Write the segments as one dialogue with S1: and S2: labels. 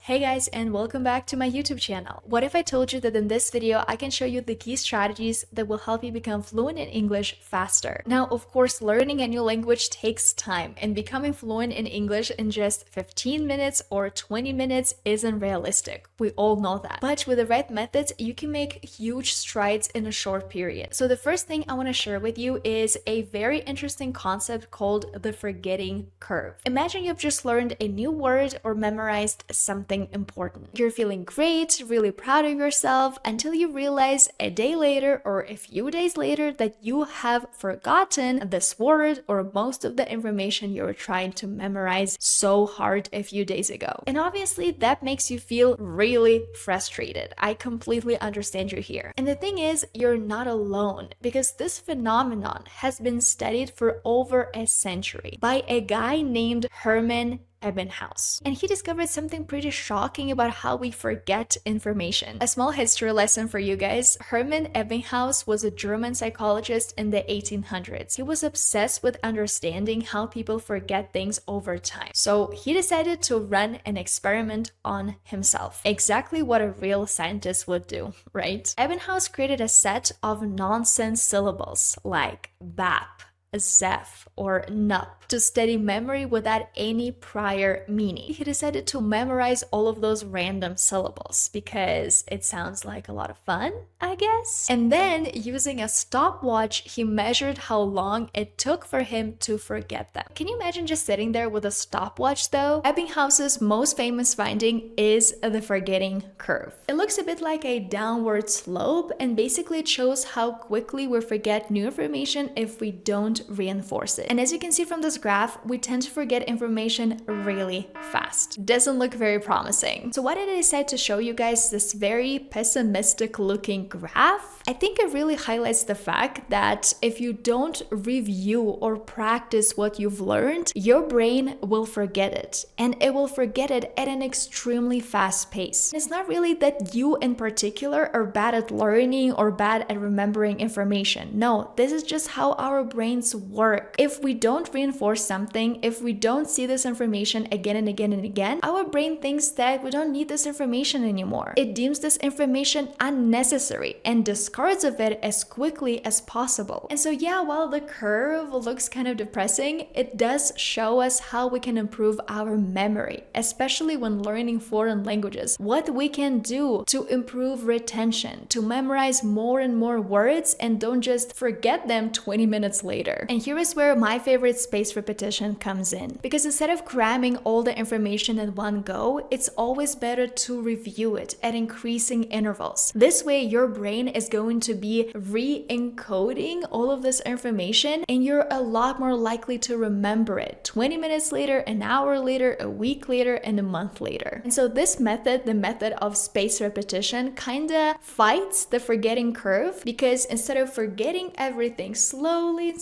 S1: Hey guys, and welcome back to my YouTube channel. What if I told you that in this video I can show you the key strategies that will help you become fluent in English faster? Now, of course, learning a new language takes time, and becoming fluent in English in just 15 minutes or 20 minutes isn't realistic. We all know that. But with the right methods, you can make huge strides in a short period. So the first thing I want to share with you is a very interesting concept called the forgetting curve. Imagine you've just learned a new word or memorized something important. You're feeling great, really proud of yourself, until you realize a day later or a few days later that you have forgotten this word or most of the information you were trying to memorize so hard a few days ago. And obviously that makes you feel really frustrated. I completely understand you here. And the thing is, you're not alone, because this phenomenon has been studied for over a century by a guy named Hermann Ebbinghaus. And he discovered something pretty shocking about how we forget information. A small history lesson for you guys. Hermann Ebbinghaus was a German psychologist in the 1800s. He was obsessed with understanding how people forget things over time. So he decided to run an experiment on himself. Exactly what a real scientist would do, right? Ebbinghaus created a set of nonsense syllables like BAP, Zeph, or Nup to study memory without any prior meaning. He decided to memorize all of those random syllables because it sounds like a lot of fun, I guess. And then, using a stopwatch, he measured how long it took for him to forget them. Can you imagine just sitting there with a stopwatch though? Ebbinghaus's most famous finding is the forgetting curve. It looks a bit like a downward slope, and basically it shows how quickly we forget new information if we don't reinforce it. And as you can see from this graph, we tend to forget information really fast. Doesn't look very promising. So why did I decide to show you guys this very pessimistic looking graph? I think it really highlights the fact that if you don't review or practice what you've learned, your brain will forget it, and it will forget it at an extremely fast pace. It's not really that you in particular are bad at learning or bad at remembering information. No, this is just how our brains work. If we don't reinforce something, if we don't see this information again and again and again, our brain thinks that we don't need this information anymore. It deems this information unnecessary and discards of it as quickly as possible. And so yeah, while the curve looks kind of depressing, it does show us how we can improve our memory, especially when learning foreign languages. What we can do to improve retention, to memorize more and more words and don't just forget them 20 minutes later. And here is where my favorite spaced repetition comes in. Because instead of cramming all the information in one go, it's always better to review it at increasing intervals. This way, your brain is going to be re-encoding all of this information, and you're a lot more likely to remember it 20 minutes later, an hour later, a week later, and a month later. And so this method, the method of spaced repetition, kinda fights the forgetting curve, because instead of forgetting everything slowly,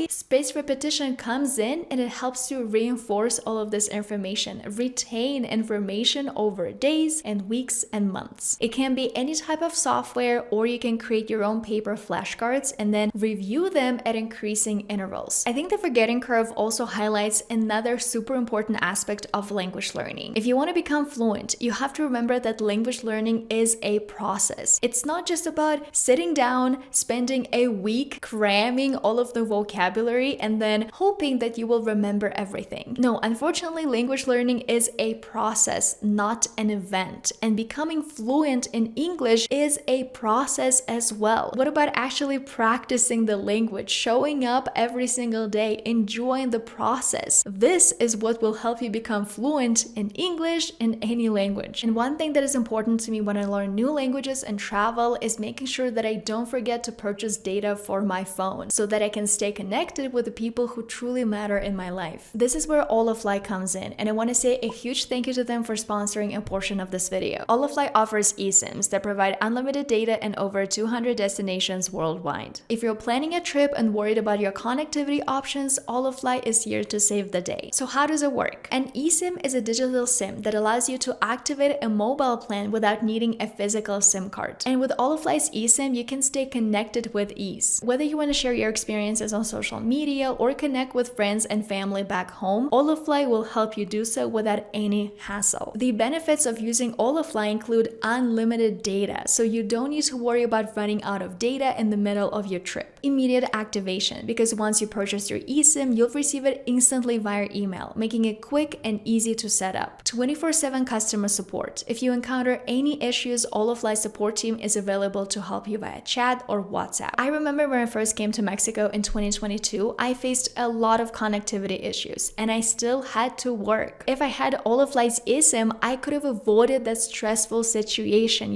S1: spaced repetition comes in and it helps you reinforce all of this information, retain information over days and weeks and months. It can be any type of software, or you can create your own paper flashcards and then review them at increasing intervals. I think the forgetting curve also highlights another super important aspect of language learning. If you want to become fluent, you have to remember that language learning is a process. It's not just about sitting down, spending a week cramming all of the vocabulary and then hoping that you will remember everything. No, unfortunately, language learning is a process, not an event. And becoming fluent in English is a process as well. What about actually practicing the language, showing up every single day, enjoying the process? This is what will help you become fluent in English in any language. And one thing that is important to me when I learn new languages and travel is making sure that I don't forget to purchase data for my phone so that I can stay connected with the people who truly matter in my life. This is where Holafly comes in, and I want to say a huge thank you to them for sponsoring a portion of this video. Holafly offers eSIMs that provide unlimited data in over 200 destinations worldwide. If you're planning a trip and worried about your connectivity options, Holafly is here to save the day. So how does it work? An eSIM is a digital SIM that allows you to activate a mobile plan without needing a physical SIM card. And with Holafly's eSIM, you can stay connected with ease. Whether you want to share your experience experiences on social media or connect with friends and family back home, Holafly will help you do so without any hassle. The benefits of using Holafly include unlimited data, so you don't need to worry about running out of data in the middle of your trip. Immediate activation, because once you purchase your eSIM, you'll receive it instantly via email, making it quick and easy to set up. 24/7 customer support. If you encounter any issues, Holafly's support team is available to help you via chat or WhatsApp. I remember when I first came to Mexico in 2022, I faced a lot of connectivity issues and I still had to work. If I had Holafly's eSIM, I could have avoided that stressful situation,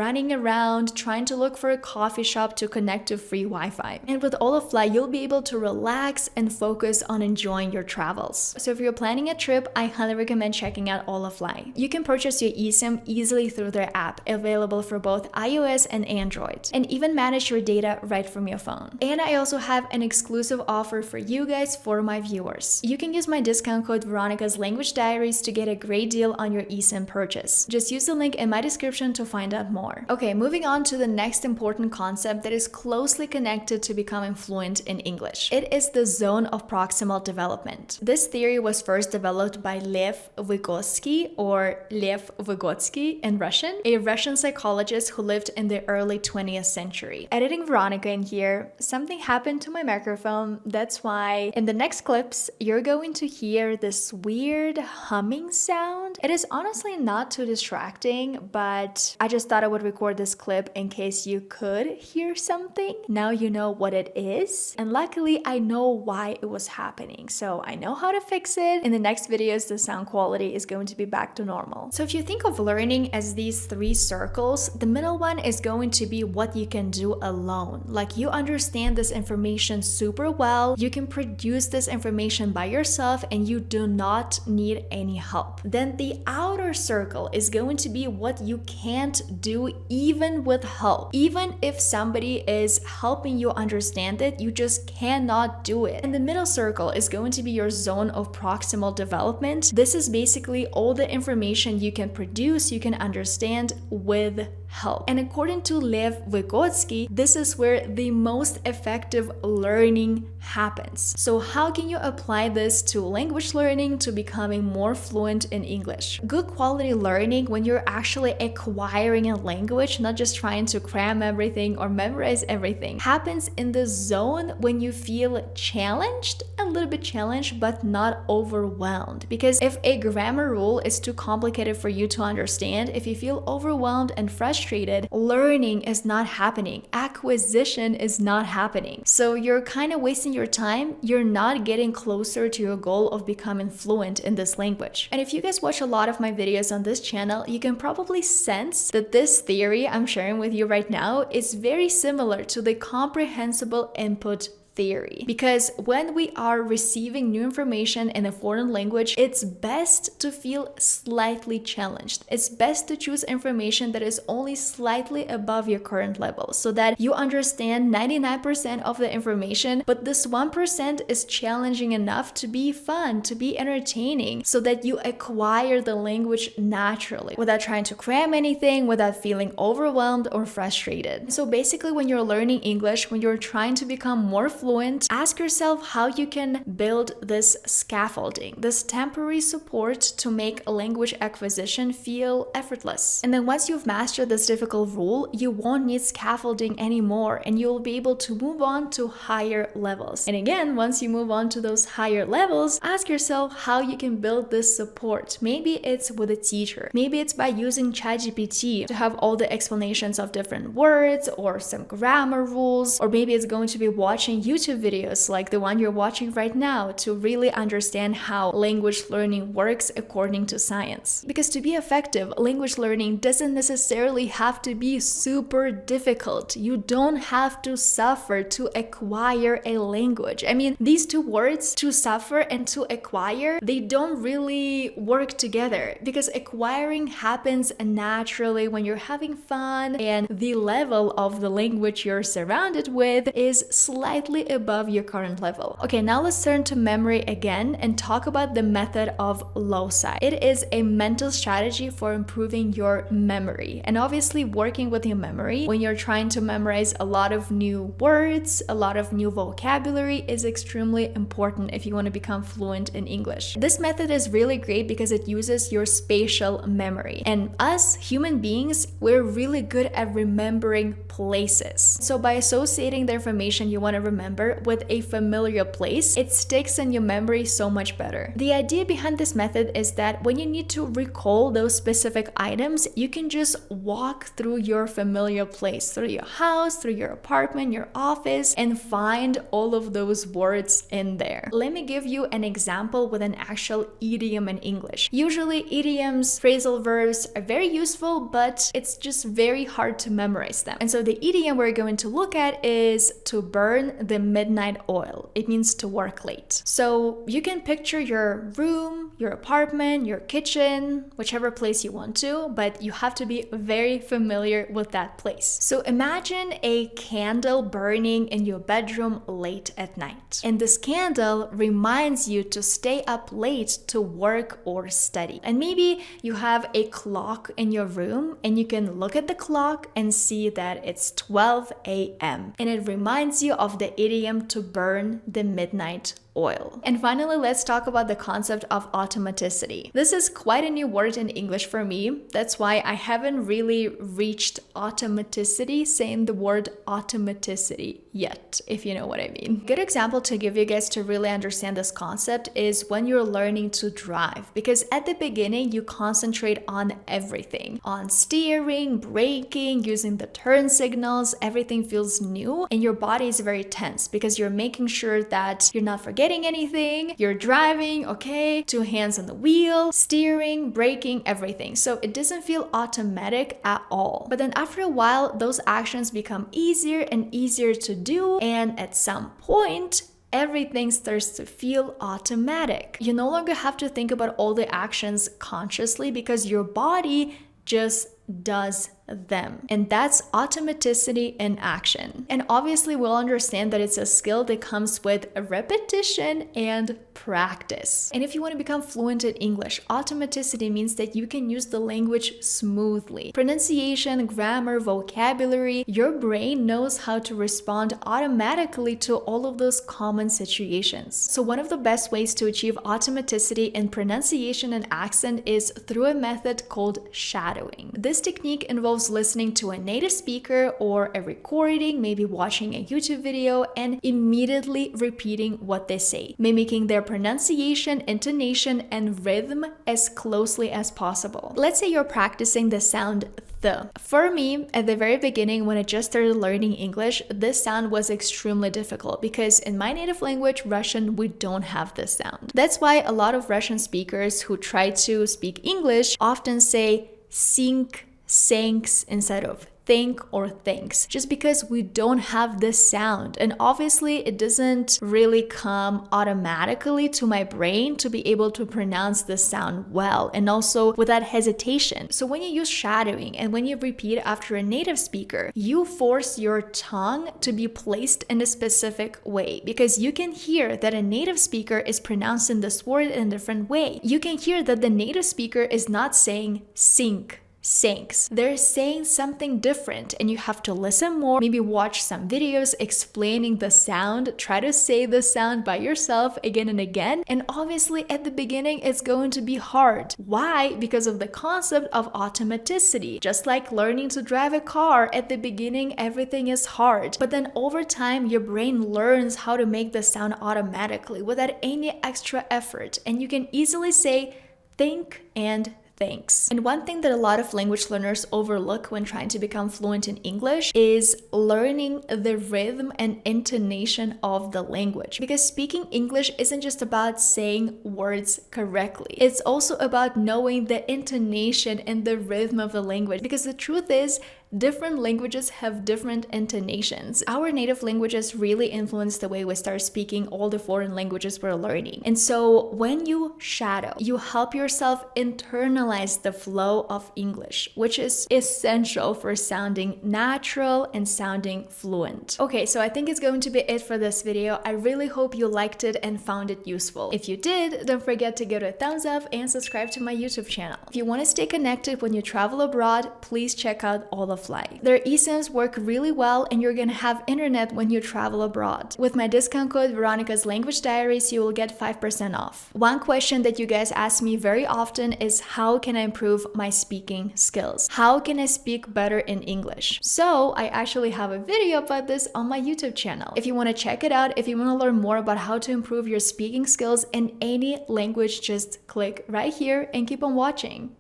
S1: running around trying to look for a coffee shop to connect to free Wi-Fi. And with Holafly, you'll be able to relax and focus on enjoying your travels. So if you're planning a trip, I highly recommend checking out Holafly. You can purchase your eSIM easily through their app, available for both iOS and Android, and even manage your data right from your phone. And I also have an exclusive offer for you guys, for my viewers. You can use my discount code Veronika's Language Diaries to get a great deal on your eSIM purchase. Just use the link in my description to find out more. Okay, moving on to the next important concept that is closely connected to becoming fluent in English. It is the zone of proximal development. This theory was first developed by Lev Vygotsky, or Lev Vygotsky in Russian, a Russian psychologist who lived in the early 20th century. Editing Veronika in here, something happened to my microphone. That's why in the next clips, you're going to hear this weird humming sound. It is honestly not too distracting, but I just thought I would record this clip in case you could hear something. Now you know what it is. And luckily, I know why it was happening. So I know how to fix it. In the next videos, the sound quality is going to be back to normal. So if you think of learning as these three circles, the middle one is going to be what you can do alone. Like, you understand this information super well, you can produce this information by yourself, and you do not need any help. Then the outer circle is going to be what you can't do even with help. Even if somebody is helping you understand it, you just cannot do it. And the middle circle is going to be your zone of proximal development. This is basically all the information you can produce, you can understand with help. And according to Lev Vygotsky, this is where the most effective learning happens. So how can you apply this to language learning, to becoming more fluent in English? Good quality learning, when you're actually acquiring a language, not just trying to cram everything or memorize everything, happens in the zone when you feel challenged, a little bit challenged, but not overwhelmed. Because if a grammar rule is too complicated for you to understand, if you feel overwhelmed and frustrated, learning is not happening. Acquisition is not happening. So you're kind of wasting your time. You're not getting closer to your goal of becoming fluent in this language. And if you guys watch a lot of my videos on this channel, you can probably sense that this theory I'm sharing with you right now is very similar to the comprehensible input theory. Because when we are receiving new information in a foreign language, it's best to feel slightly challenged. It's best to choose information that is only slightly above your current level, so that you understand 99% of the information, but this 1% is challenging enough to be fun, to be entertaining, so that you acquire the language naturally, without trying to cram anything, without feeling overwhelmed or frustrated. So basically, when you're learning English, when you're trying to become more fluent, ask yourself how you can build this scaffolding, this temporary support to make language acquisition feel effortless. And then once you've mastered this difficult rule, you won't need scaffolding anymore, and you'll be able to move on to higher levels. And again, once you move on to those higher levels, ask yourself how you can build this support. Maybe it's with a teacher. Maybe it's by using ChatGPT to have all the explanations of different words or some grammar rules, or maybe it's going to be watching YouTube videos like the one you're watching right now to really understand how language learning works according to science. Because to be effective, language learning doesn't necessarily have to be super difficult. You don't have to suffer to acquire a language. I mean, these two words, to suffer and to acquire, they don't really work together, because acquiring happens naturally when you're having fun and the level of the language you're surrounded with is slightly slightly above your current level. Okay, now let's turn to memory again and talk about the method of Loci. It is a mental strategy for improving your memory, and obviously working with your memory when you're trying to memorize a lot of new words, a lot of new vocabulary is extremely important if you want to become fluent in English. This method is really great because it uses your spatial memory, and us human beings, we're really good at remembering places. So by associating the information you want to remember with a familiar place, it sticks in your memory so much better. The idea behind this method is that when you need to recall those specific items, you can just walk through your familiar place, through your house, through your apartment, your office, and find all of those words in there. Let me give you an example with an actual idiom in English. Usually idioms, phrasal verbs are very useful, but it's just very hard to memorize them. And so the idiom we're going to look at is to burn the midnight oil. It means to work late. So you can picture your room, your apartment, your kitchen, whichever place you want to, but you have to be very familiar with that place. So imagine a candle burning in your bedroom late at night. And this candle reminds you to stay up late to work or study. And maybe you have a clock in your room and you can look at the clock and see that it's 12 a.m. and it reminds you of the idiom to burn the midnight oil. And finally, let's talk about the concept of automaticity. This is quite a new word in English for me. That's why I haven't really reached automaticity, saying the word automaticity yet, if you know what I mean. Good example to give you guys to really understand this concept is when you're learning to drive, because at the beginning you concentrate on everything, on steering, braking, using the turn signals. Everything feels new and your body is very tense because you're making sure that you're not forgetting anything, you're driving, okay, 2 hands on the wheel, steering, braking, everything. So it doesn't feel automatic at all. But then after a while, those actions become easier and easier to do, and at some point, everything starts to feel automatic. You no longer have to think about all the actions consciously because your body just does them. And that's automaticity in action. And obviously we'll understand that it's a skill that comes with repetition and practice. And if you want to become fluent in English, automaticity means that you can use the language smoothly. Pronunciation, grammar, vocabulary, your brain knows how to respond automatically to all of those common situations. So one of the best ways to achieve automaticity in pronunciation and accent is through a method called shadowing. This technique involves listening to a native speaker or a recording, maybe watching a YouTube video, and immediately repeating what they say, mimicking their pronunciation, intonation, and rhythm as closely as possible. Let's say you're practicing the sound th. For me, at the very beginning, when I just started learning English, this sound was extremely difficult because in my native language, Russian, we don't have this sound. That's why a lot of Russian speakers who try to speak English often say sink, sinks instead of think or thinks, just because we don't have this sound. And obviously it doesn't really come automatically to my brain to be able to pronounce this sound well and also without hesitation. So when you use shadowing and when you repeat after a native speaker, you force your tongue to be placed in a specific way because you can hear that a native speaker is pronouncing this word in a different way. You can hear that the native speaker is not saying sink, sinks. They're saying something different and you have to listen more, maybe watch some videos explaining the sound, try to say the sound by yourself again and again. And obviously at the beginning, it's going to be hard. Why? Because of the concept of automaticity. Just like learning to drive a car, at the beginning, everything is hard. But then over time, your brain learns how to make the sound automatically without any extra effort. And you can easily say, think and thanks. And one thing that a lot of language learners overlook when trying to become fluent in English is learning the rhythm and intonation of the language. Because speaking English isn't just about saying words correctly. It's also about knowing the intonation and the rhythm of the language. Because the truth is, Different languages have different intonations. Our native languages really influence the way we start speaking all the foreign languages we're learning. And so when you shadow, you help yourself internalize the flow of English, which is essential for sounding natural and sounding fluent. Okay, so I think it's going to be it for this video. I really hope you liked it and found it useful. If you did, don't forget to give it a thumbs up and subscribe to my YouTube channel. If you want to stay connected when you travel abroad, please check out Holafly. Their eSIMs work really well and you're gonna have internet when you travel abroad. With my discount code Veronika's Language Diaries, you will get 5% off. One question that you guys ask me very often is how can I improve my speaking skills? How can I speak better in English? So I actually have a video about this on my YouTube channel. If you want to check it out, if you want to learn more about how to improve your speaking skills in any language, just click right here and keep on watching.